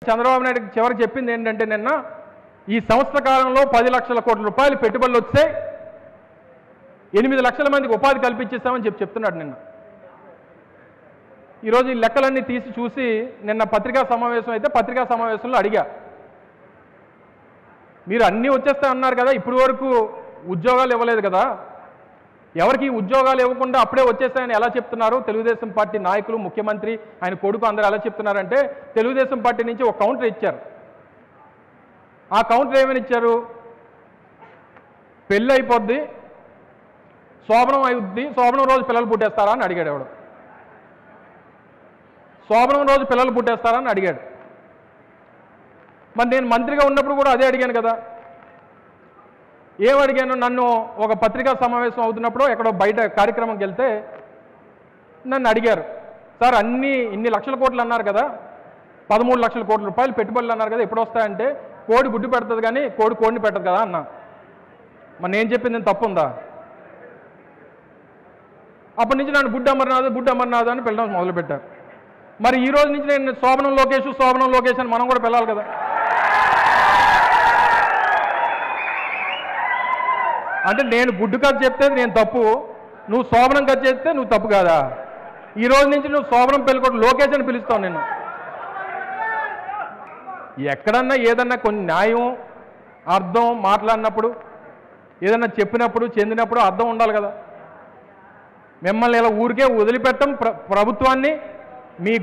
చంద్రబాబు నాయుడు చివరికి చెప్పింది ఏంటంటే నిన్న ఈ సంవత్సర కాలంలో 10 లక్షల కోట్ల రూపాయలు పెట్టుబడులు వచ్చాయి, 8 లక్షల మందికి ఉపాధి కల్పించేస్తామని చెప్తున్నాడు నిన్న. ఈరోజు ఈ లెక్కలన్నీ తీసి చూసి నిన్న పత్రికా సమావేశం అయితే పత్రికా సమావేశంలో అడిగా, మీరు అన్నీ వచ్చేస్తాయి అన్నారు కదా, ఇప్పుడు వరకు ఉద్యోగాలు ఇవ్వలేదు కదా, ఎవరికి ఉద్యోగాలు ఇవ్వకుండా అప్పుడే వచ్చేస్తాయని ఎలా చెప్తున్నారు? తెలుగుదేశం పార్టీ నాయకులు, ముఖ్యమంత్రి, ఆయన కొడుకు అందరూ ఎలా చెప్తున్నారంటే తెలుగుదేశం పార్టీ నుంచి ఒక కౌంటర్ ఇచ్చారు. ఆ కౌంటర్ ఏమని ఇచ్చారు? పెళ్ళి అయిపోద్ది, శోభనం అయిద్ది, శోభనం రోజు పిల్లలు పుట్టేస్తారా అని అడిగాడు. ఎవడు శోభనం రోజు పిల్లలు పుట్టేస్తారా అని అడిగాడు. మరి నేను మంత్రిగా ఉన్నప్పుడు కూడా అదే అడిగాను కదా. ఏమడిగాను? నన్ను ఒక పత్రికా సమావేశం అవుతున్నప్పుడు ఎక్కడో బయట కార్యక్రమంకి వెళ్తే నన్ను అడిగారు, సార్ ఇన్ని లక్షల కోట్లు అన్నారు కదా, 13 లక్షల కోట్ల రూపాయలు పెట్టుబడులు అన్నారు కదా, ఎప్పుడు వస్తాయంటే కోడి గుడ్డు పెడుతుంది కానీ కోడిని పెట్టదు కదా అన్నా. మరి నేను చెప్పింది తప్పు ఉందా? అప్పటి నుంచి నన్ను గుడ్డు అమర్నాథ్ అని పిల్లడం మొదలుపెట్టారు. మరి ఈ రోజు నుంచి నేను శోభనం లోకేష్ అని మనం కూడా పిలవాలి కదా. అంటే నేను గుడ్డు కథ చెప్తే నేను తప్పు, నువ్వు శోభనం కథ చెప్తే నువ్వు తప్పు కాదా? ఈ రోజు నుంచి నువ్వు శోభనం పెళ్ళికొట్టు లోకేష్ అని పిలుస్తావు. నేను ఎక్కడన్నా ఏదన్నా కొన్ని న్యాయం అర్థం మాట్లాడినప్పుడు, ఏదన్నా చెప్పినప్పుడు చెందినప్పుడు అర్థం ఉండాలి కదా. మిమ్మల్ని ఇలా ఊరికే వదిలిపెట్టం ప్రభుత్వాన్ని. మీ